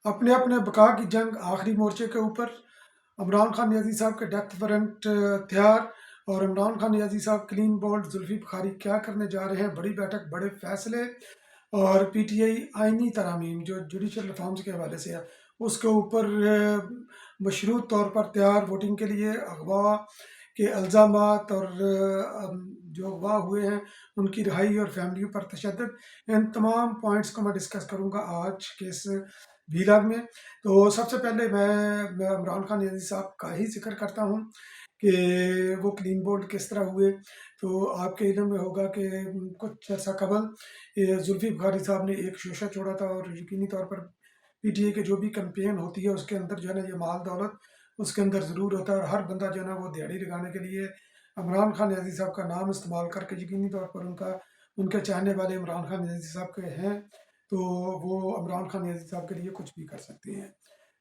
अपने अपने बका की जंग आखिरी मोर्चे के ऊपर। इमरान खान नियाज़ी साहब के डेथ वारंट तैयार, और इमरान खान नियाज़ी साहब क्लीन बोल्ड, जुल्फी बुखारी क्या करने जा रहे हैं, बड़ी बैठक, बड़े फैसले। और पीटीआई आइनी तरामीम जो जुडिशल रिफॉर्म्स के हवाले से है, उसके ऊपर मशरूत तौर पर तैयार वोटिंग के लिए। अगवा के अल्ज़ामात और जो अगवा हुए हैं उनकी रिहाई और फैमिलियों पर तशद्दुद, इन तमाम पॉइंट्स को मैं डिस्कस करूंगा आज के इस वीलॉग में। तो सबसे पहले मैं इमरान खान नियाज़ी साहब का ही जिक्र करता हूँ कि वो क्लीन बोल्ड किस तरह हुए। तो आपके इल्म में होगा कि कुछ अर्सा कबल जुल्फी बुखारी साहब ने एक शोशा छोड़ा था, और यकीनी तौर पर पीटीए के जो भी कैंपेन होती है उसके अंदर जो है ना ये माल दौलत उसके अंदर ज़रूर होता है, और हर बंदा जो है ना वो दिहाड़ी लगाने के लिए इमरान खान नियाज़ी साहब का नाम इस्तेमाल करके यकीनी तौर पर उनके चाहने वाले इमरान खान नियाज़ी साहब के हैं, तो वो इमरान खान नियाज़ी साहब के लिए कुछ भी कर सकते हैं।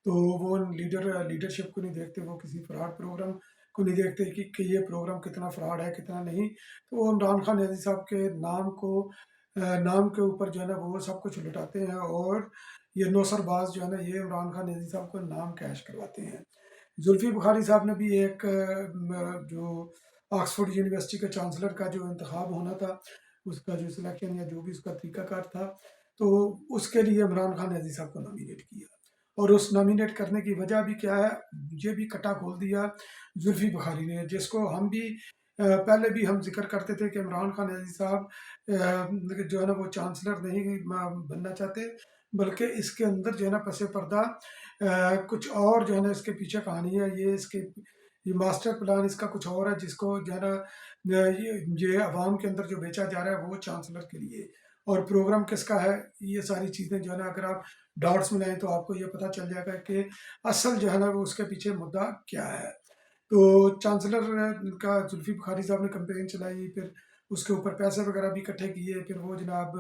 तो वो लीडरशिप को नहीं देखते, वो किसी फ्रॉड प्रोग्राम को नहीं देखते कि ये प्रोग्राम कितना फ्रॉड है कितना नहीं। तो वो इमरान खान नियाज़ी साहब के नाम के ऊपर जो है ना वो सब कुछ लुटाते हैं, और ये नौसरबाज जो है ना ये इमरान खान नियाज़ी साहब को नाम कैश करवाते हैं। जुल्फी बुखारी साहब ने भी एक जो ऑक्सफोर्ड यूनिवर्सिटी के चांसलर का जो इंतखाब होना था, उसका जो सिलेक्शन या जो भी उसका तरीकाकार था, तो उसके लिए इमरान खान नियाज़ी साहब को नॉमिनेट किया। और उस नॉमिनेट करने की वजह भी क्या है, ये भी कटा खोल दिया जुल्फी बुखारी ने, जिसको हम भी पहले भी हम जिक्र करते थे कि इमरान खान नियाज़ी साहब जो है ना वो चांसलर नहीं बनना चाहते, बल्कि इसके अंदर जो है ना पसे पर्दा कुछ और जो है ना इसके पीछे कहानी है। ये मास्टर प्लान इसका कुछ और है, जिसको जो है ना ये अवाम के अंदर जो बेचा जा रहा है वो चांसलर के लिए, और प्रोग्राम किसका है। ये सारी चीज़ें जो है ना अगर आप डॉट्स मिलाएं तो आपको ये पता चल जाएगा कि असल जो है ना वो उसके पीछे मुद्दा क्या है। तो चांसलर का जुल्फी बुखारी साहब ने कैंपेन चलाई, फिर उसके ऊपर पैसे वगैरह भी इकट्ठे किए, फिर वो जनाब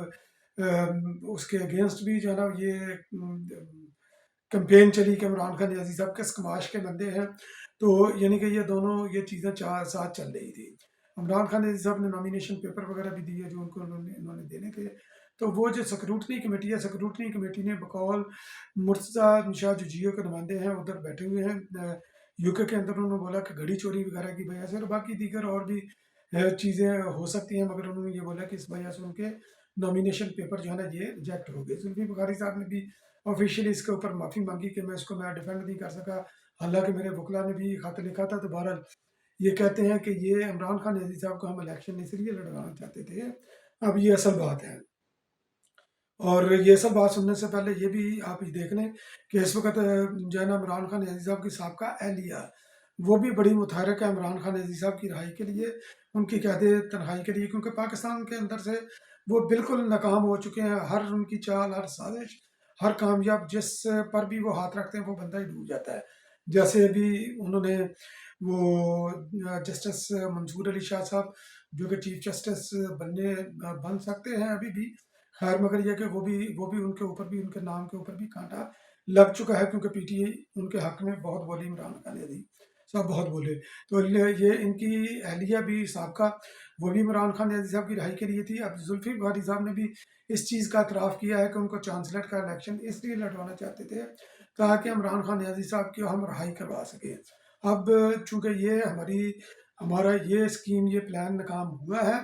उसके अगेंस्ट भी जो है ना ये कैंपेन चली कि इमरान खान नियाज़ी साहब किस कमाश के बंदे हैं। तो यानी कि ये दोनों ये चीज़ें साथ चल रही थी। इमरान खान नियाज़ी साहब ने नॉमिनेशन पेपर वगैरह भी दिए जो इन्होंने देने थे। तो वो जो स्क्रूटनी कमेटी है, स्क्रूटनी कमेटी ने बकौल मुर्तज़ा शाह जो जियो के नुमाइंदे हैं उधर बैठे हुए हैं यूके के अंदर, उन्होंने बोला कि घड़ी चोरी वगैरह की वजह से और बाकी दीगर और भी चीज़ें हो सकती हैं, मगर उन्होंने ये बोला कि इस वजह से उनके नॉमिनेशन पेपर जो है ना ये रिजेक्ट हो गए। जुल्फी बुखारी साहब ने भी ऑफिशियली इसके ऊपर माफ़ी मांगी कि मैं डिफेंड नहीं कर सका, हालांकि मेरे वकला ने भी खत लिखा था। तो बहरहाल ये कहते हैं कि ये इमरान खान नियाज़ी साहब को हम इलेक्शन इसलिए लड़वाना चाहते थे। अब ये असल बात है, और ये सब बात सुनने से पहले ये भी आप ये देख लें कि इस वक्त जो है ना इमरान खान नियाज़ी साहब की साहबका अहलिया वो भी बड़ी मुतहरक है इमरान खान नियाज़ी साहब की रिहाई के लिए, उनकी कैद तन्हाई के लिए, क्योंकि पाकिस्तान के अंदर से वो बिल्कुल नाकाम हो चुके हैं। हर उनकी चाल, हर साजिश, हर कामयाब जिस पर भी वो हाथ रखते हैं वो बंदा ही डूब जाता है। जैसे अभी उन्होंने वो जस्टिस मंसूर अली शाह साहब जो कि चीफ जस्टिस बन सकते हैं अभी भी, खैर मगर यह कि वो भी उनके ऊपर भी उनके नाम के ऊपर भी कांटा लग चुका है, क्योंकि पीटीआई उनके हक में बहुत बोली, इमरान खान नियाज़ी साहब बहुत बोले। तो ये इनकी अहलिया भी सबका वो भी इमरान खान नियाज़ी साहब की रिहाई के लिए थी। अब जुल्फी बुखारी साहब ने भी इस चीज़ का इतराफ़ किया है कि उनको चांसलर का इलेक्शन इसलिए लड़वाना चाहते थे ताकि इमरान खान नियाज़ी साहब की हम रिहाई करवा सकें। अब चूँकि ये हमारा ये स्कीम, ये प्लान नाकाम हुआ है,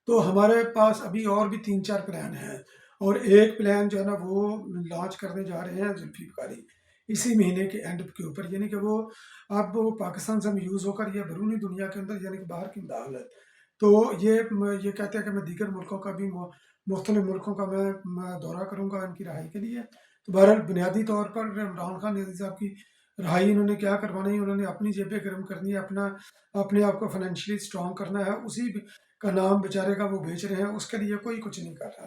तो हमारे पास अभी और भी 3-4 प्लान हैं, और एक प्लान जो है ना वो लॉन्च करने जा रहे हैं जुल्फी बुखारी इसी महीने के एंड के ऊपर, यानी कि वो अब वो पाकिस्तान से यूज़ होकर या बैरूनी दुनिया के अंदर यानी कि बाहर की मुदाखलत। तो ये कहते हैं कि मैं दीगर मुल्कों का भी मुख्तलिफ मुल्कों का मैं दौरा करूँगा इनकी रहाई के लिए। तो बहरहाल बुनियादी तौर पर इमरान खान नियाज़ी साहब की रहाई इन्होंने क्या करवानी है, उन्होंने अपनी जेबें गर्म करनी है, अपने आप को फाइनेंशियली स्ट्रॉन्ग करना है, उसी का नाम बेचारे का वो बेच रहे हैं, उसके लिए कोई कुछ नहीं कर रहा।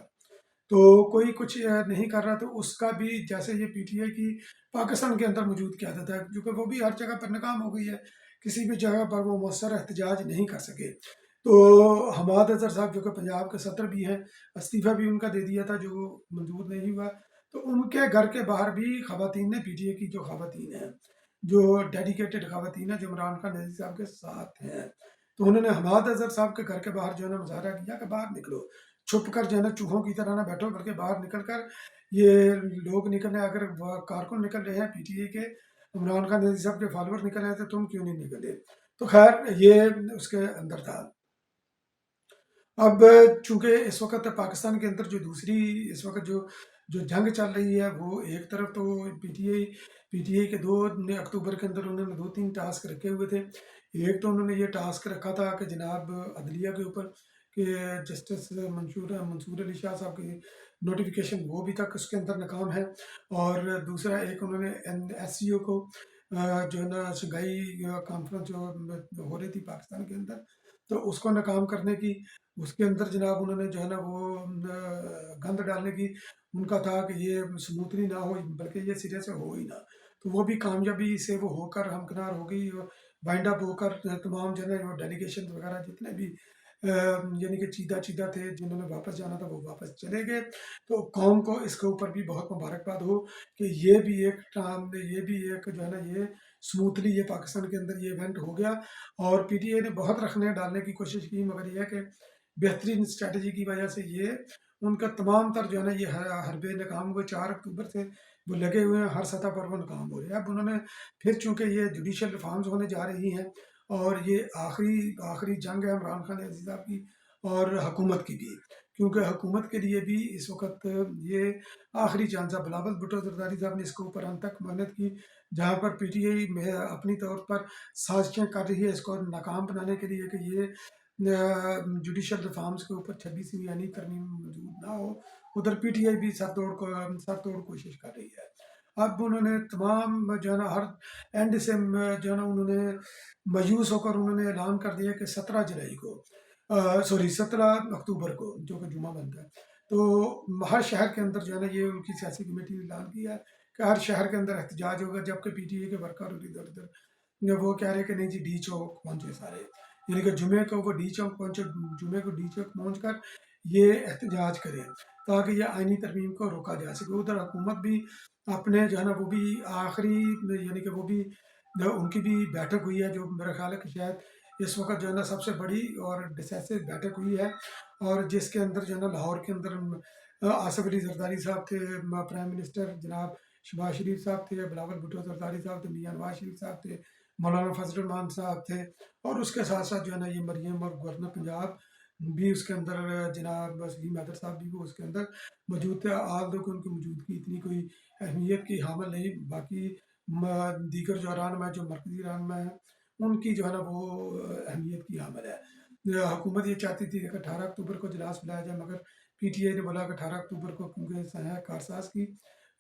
तो कोई कुछ नहीं कर रहा, तो उसका भी जैसे ये पीटीआई की पाकिस्तान के अंदर मौजूद किया जाता है, क्योंकि वो भी हर जगह पर नाकाम हो गई है, किसी भी जगह पर वो मौसर एहतजाज नहीं कर सके। तो हमाद अजहर साहब जो कि पंजाब के सदर भी हैं, इस्तीफ़ा भी उनका दे दिया था जो मंजूर नहीं हुआ। तो उनके घर के बाहर भी खवातीन ने, पीटीआई की जो खवातीन हैं, जो डेडिकेटेड खवातीन हैं जो इमरान खान नियाज़ी साहब के साथ हैं, तो उन्होंने हमाद अजहर साहब के घर के बाहर जो है ना मुजाहरा किया कि बाहर निकलो, छुप कर जो है ना चूहों की तरह ना बैठो, बल्कि बाहर निकल कर ये लोग निकल रहे हैं, अगर कारकुन निकल रहे हैं पीटीए के, इमरान खान रजी साहब के फॉलोअर निकल रहे थे, तुम क्यों नहीं निकले? तो खैर ये उसके अंदर था। अब चूंकि इस वक्त पाकिस्तान के अंदर जो दूसरी इस वक्त जो जो जंग चल रही है, वो एक तरफ तो पीटीआई के 2 अक्टूबर के अंदर उन्होंने 2-3 टास्क रखे हुए थे। एक तो उन्होंने ये टास्क रखा था कि जनाब अदलिया के ऊपर कि जस्टिस मंसूर अली शाह साहब की नोटिफिकेशन वो अभी तक उसके अंदर नाकाम है। और दूसरा एक उन्होंने एससीओ को जो है ना शंघाई कॉन्फ्रेंस जो हो रही थी पाकिस्तान के अंदर, तो उसको नाकाम करने की उसके अंदर जनाब उन्होंने जो है ना वो गंद डालने की उनका था कि ये स्मूथली ना हो, बल्कि ये सिरे से हो ही ना। तो वो भी कामयाबी से वो होकर हमकिनार हो गई, और वाइंड अप होकर तमाम जो है वो डेलीगेशन वगैरह जितने भी यानी कि चीदा चीदा थे जिन्होंने वापस जाना था, वो वापस चले गए। तो कौम को इसके ऊपर भी बहुत मुबारकबाद हो कि ये भी एक जो है ना ये स्मूथली ये पाकिस्तान के अंदर ये इवेंट हो गया। और पीटीआई ने बहुत रखने डालने की कोशिश की, मगर ये है कि बेहतरीन स्ट्रेटजी की वजह से ये उनका तमाम तर जो है ना ये हरबे नाकाम हुए। 4 अक्टूबर से वो लगे हुए हैं, हर सतह पर वो नाकाम हो रहे हैं। अब उन्होंने फिर चूंकि ये जुडिशल रिफॉर्म्स होने जा रही हैं, और ये आखिरी आखिरी जंग है इमरान खान अजीज साहब की और हुकूमत की भी, क्योंकि हुकूमत के लिए भी इस वक्त ये आखिरी चांस है। बिलावल भुट्टो जरदारी साहब ने इसके ऊपर अंत तक मेहनत की, जहाँ पर पीटीआई में अपनी तौर पर साजिशें कर रही है इसको नाकाम बनाने के लिए कि ये जुडिशल रिफॉर्म्स के ऊपर 26वीं यानी तरमीम मौजूद ना हो। उधर पीटीआई भी सर तोड़ कोशिश कर रही है। अब उन्होंने तमाम जो है ना हर एंड से जो है ना उन्होंने मायूस होकर उन्होंने ऐलान कर दिया कि 17 जुलाई को, सॉरी 17 अक्टूबर को, जो कि जुमा बनता है, तो हर शहर के अंदर जो है ना ये उनकी सियासी कमेटी ने ऐलान किया है कि हर शहर के अंदर एहतजाज होगा। जबकि पीटीआई के वर्कर इधर उधर वो कह रहे हैं कि नहीं जी डी चौक पहुंचे सारे, यानी कि जुमे को वो डी चौक पहुंचे, जुमे को डी चौक पहुंच कर ये एहतजाज करें ताकि ये आइनी तरमीम को रोका जा सके। उधर हुकूमत भी अपने जो है ना वो भी आखिरी यानी कि वो भी उनकी भी बैठक हुई है, जो मेरा ख्याल है कि शायद इस वक्त जो है ना सबसे बड़ी और डिसाइसिव बैठक हुई है, और जिसके अंदर जो है ना लाहौर के अंदर आसिफ अली जरदारी साहब थे, प्राइम मिनिस्टर जनाब शहबाज शरीफ साहब थे, बिलावल भुट्टो जरदारी साहब थे, मियां नवाज शरीफ साहब थे, मौलाना फजल रहमान साहब थे, और उसके साथ साथ जो है ना ये मरियम और गवर्नर पंजाब भी उसके अंदर, जनाब सलीम हैदर साहब भी वो उसके अंदर मौजूद थे। आल दो कि उनकी मौजूदगी इतनी कोई अहमियत की हामिल नहीं, बाकी दीगर जो रहनुमा जो मरकजी रहनुमा है उनकी जो है ना वो अहमियत की हामिल है। हुकूमत ये चाहती थी कि 18 अक्टूबर को इजलास बुलाया जाए, मगर पीटीआई ने बोला कि 18 अक्टूबर को क्योंकि है कारसाज की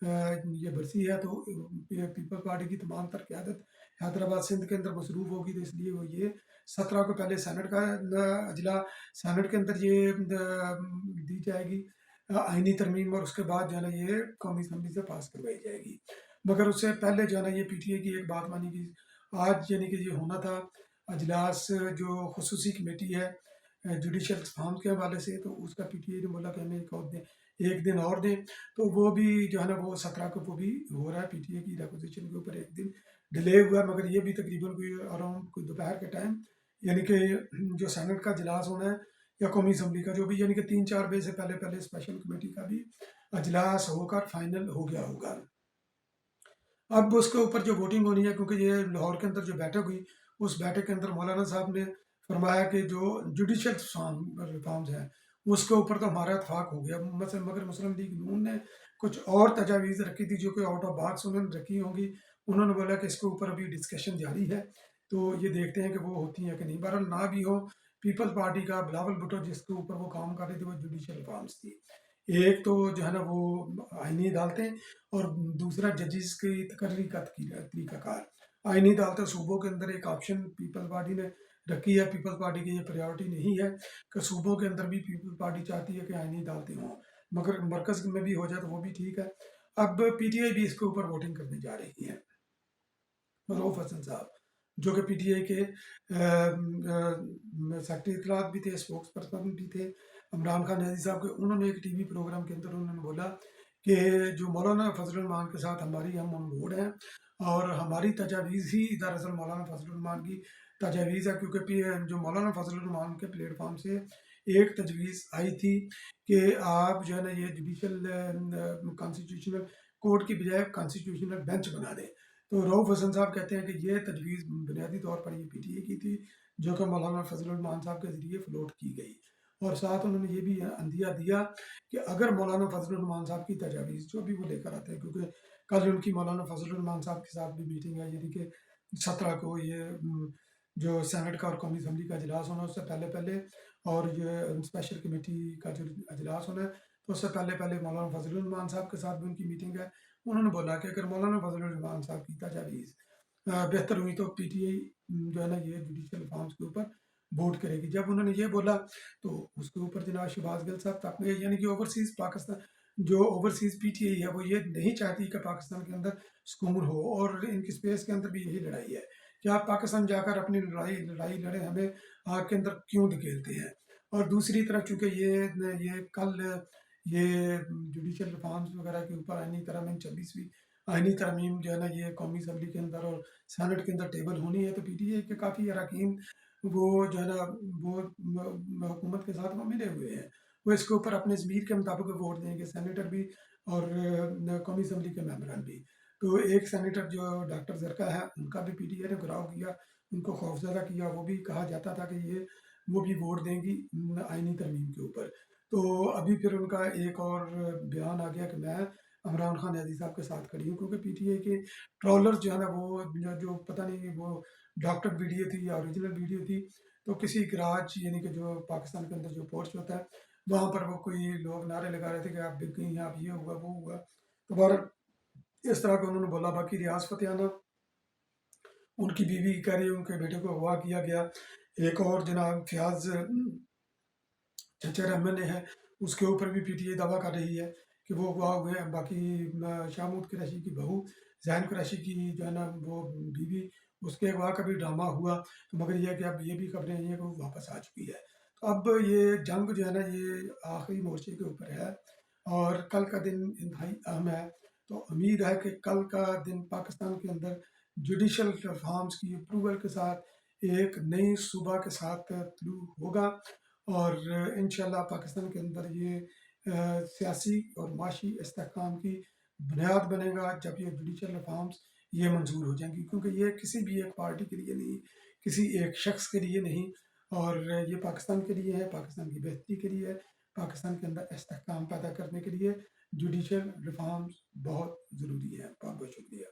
ये बरसी है, तो पीपल पार्टी की तमाम तर क्यादत हैदराबाद सिंध के अंदर मसरूफ़ होगी, तो इसलिए वो ये 17 को पहले सेनेट का अजला, सेनेट के अंदर ये दी जाएगी आइनी तरमीम, और उसके बाद जो है ना ये कौमी असम्बली से पास करवाई जाएगी। मगर उससे पहले जो है ना ये पीटीआई की एक बात मानी कि आज यानी कि ये होना था अजलास जो खसूसी कमेटी है जुडिशल रिफॉर्म के हवाले से, तो उसका पीटीआई ने बोला कि हमें एक दिन और दें। तो वो भी जो है ना वो 17 को वो भी हो रहा है, पीटीआई की रिक्वेजिशन के ऊपर एक दिन डिले हुआ, मगर ये भी तकरीबन कोई अराउंड कोई दोपहर के टाइम, यानी कि जो सेनेट का इजलास होना है या कौमी असम्बली का जो भी, यानी कि 3-4 बजे से पहले पहले स्पेशल कमेटी का भी अजलास होकर फाइनल हो गया होगा। अब उसके ऊपर जो वोटिंग होनी है, क्योंकि ये लाहौर के अंदर जो बैठक हुई, उस बैठक के अंदर मौलाना साहब ने फरमाया कि जो जुडिशल रिफॉर्म्स हैं उसके ऊपर तो हमारा इतफाक हो गया, मगर मुस्लिम लीग नून ने कुछ और तजावीज़ रखी थी जो कि आउट ऑफ बॉक्स उन्होंने रखी होंगी। उन्होंने बोला कि इसके ऊपर अभी डिस्कशन जारी है, तो ये देखते हैं कि वो होती हैं कि नहीं। बहरहाल ना भी हो, पीपल्स पार्टी का बिलावल भुट्टो जिसके ऊपर वो काम कर रही थी वो जुडिशल रिफॉर्म्स थी। एक तो जो है ना वो आईनी अदालतें, और दूसरा जजेस की तकर्री का तरीकाकार। आईनी अदालतें सूबों के अंदर एक ऑप्शन पीपल पार्टी ने रखी है, पीपल्स पार्टी की ये प्रायोरिटी नहीं है कि सूबों के अंदर भी पीपल पार्टी चाहती है कि आईनी अदालतें हों, मगर मरकज़ में भी हो जाए तो वो भी ठीक है। अब पीटीआई भी इसके ऊपर वोटिंग करने जा रही है। रऊफ हसन साहब जो कि पीटीआई के सेक्रेटरी इत्तलात भी थे, स्पोक्स पर्सन भी थे इमरान खान नज़ी साहब के, उन्होंने एक टीवी प्रोग्राम के अंदर उन्होंने बोला कि जो मौलाना फजल रहमान के साथ हमारी हम ऑन बोर्ड हैं, और हमारी तजावीज़ ही दरअसल मौलाना फजल रहमान की तजावीज़ है, क्योंकि जो मौलाना फजल रहमान के प्लेटफॉर्म से ایک تجویز آئی تھی کہ آپ جو ہے نا یہ جوڈیشل کانسٹیٹیوشنل کورٹ کی بجائے کانسٹیٹیوشنل بینچ بنا دیں. تو رؤف حسن صاحب کہتے ہیں کہ یہ تجویز بنیادی طور پر یہ پی ٹی اے کی تھی جو کہ مولانا فضل الرحمان صاحب کے ذریعے فلوٹ کی گئی. اور ساتھ انہوں نے یہ بھی عندیہ دیا کہ اگر مولانا فضل الرحمان صاحب کی تجاویز جو بھی وہ لے کر آتے ہیں، کیونکہ کل ان کی مولانا فضل الرحمان صاحب کے ساتھ بھی میٹنگ ہے، یعنی کہ 17 کو یہ جو سینٹ کا اور قومی اسمبلی کا اجلاس ہونا ہے اس سے پہلے پہلے، اور یہ اسپیشل کمیٹی کا جو اجلاس ہونا ہے تو اس سے پہلے پہلے مولانا فضل الرحمان صاحب کے ساتھ بھی ان کی میٹنگ ہے. انہوں نے بولا کہ اگر مولانا فضل الرحمان صاحب کی تجاویز بہتر ہوئی تو پی ٹی آئی جو ہے نا یہ جوڈیشل ریفارمز کے اوپر ووٹ کرے گی. جب انہوں نے یہ بولا تو اس کے اوپر جناب شہباز گل صاحب تک نے، یعنی کہ اوورسیز پاکستان جو اوورسیز پی ٹی آئی ہے وہ یہ نہیں چاہتی کہ پاکستان کے اندر سکون ہو، اور ان کی اسپیس کے اندر بھی یہی لڑائی ہے کہ آپ پاکستان جا کر اپنی لڑائی لڑے، ہمیں آگ کے اندر کیوں دھکیلتے ہیں. اور دوسری طرف چونکہ یہ کل یہ جوڈیشل ریفارمز وغیرہ کے اوپر آئینی ترمیم 26ویں آئینی ترمیم جو ہے نا یہ قومی اسمبلی کے اندر اور سینٹ کے اندر ٹیبل ہونی ہے، تو پی ٹی آئی کے کافی اراکین وہ جو ہے نا وہ حکومت کے ساتھ وہ ملے ہوئے ہیں، وہ اس کے اوپر اپنے ضمیر کے مطابق ووٹ دیں گے، سینیٹر بھی اور قومی اسمبلی کے ممبران بھی. تو ایک سینیٹر جو ڈاکٹر زرکا ہے ان کا بھی پی ٹی آئی نے گھراؤ کیا، ان کو خوفزدہ کیا، وہ بھی کہا جاتا تھا کہ وہ بھی ووٹ دیں گی آئینی ترمیم کے اوپر. تو ابھی پھر ان کا ایک اور بیان آ گیا کہ میں عمران خان نیازی صاحب کے ساتھ کھڑی ہوں، کیونکہ پی ٹی آئی کے ٹرولر جو ہے نا وہ جو پتہ نہیں وہ ڈاکٹر ویڈیو تھی یا اوریجنل ویڈیو تھی، تو کسی گراج یعنی کہ جو پاکستان کے اندر جو پورچ ہوتا ہے وہاں پر وہ کوئی لوگ نعرے لگا رہے تھے کہ آپ بک گئی ہیں، آپ یہ ہوا وہ ہوا. تو بہرحال اس طرح کا انہوں نے بولا. باقی ریاض فتحانہ ان کی بیوی کہہ رہی ہے ان کے بیٹے کو اغوا کیا گیا. ایک اور جناب فیاض چچر احمد نے ہے، اس کے اوپر بھی پی ٹی آئی دعویٰ کر رہی ہے کہ وہ اغوا ہوئے ہیں. باقی شاہ محمود قریشی کی بہو ذہین قریشی کی جو ہے نا وہ بیوی، اس کے اغوا کا بھی ڈرامہ ہوا، تو مگر یہ ہے کہ اب یہ بھی خبریں ہیں کہ وہ واپس آ چکی ہے. تو اب یہ جنگ جو ہے نا یہ آخری مورچے کے اوپر ہے اور کل کا دن انتہائی اہم ہے. تو امید ہے کہ کل کا دن پاکستان کے اندر جوڈیشل ریفارمز کی اپروول کے ساتھ ایک نئی صوبہ کے ساتھ طلوع ہوگا، اور انشاءاللہ پاکستان کے اندر یہ سیاسی اور معاشی استحکام کی بنیاد بنے گا جب یہ جوڈیشل ریفارمز یہ منظور ہو جائیں گی. کیونکہ یہ کسی بھی ایک پارٹی کے لیے نہیں، کسی ایک شخص کے لیے نہیں، اور یہ پاکستان کے لیے ہے، پاکستان کی بہتری کے لیے ہے، پاکستان کے اندر استحکام پیدا کرنے کے لیے جوڈیشل ریفارمز بہت ضروری ہے. بہت بہت شکریہ.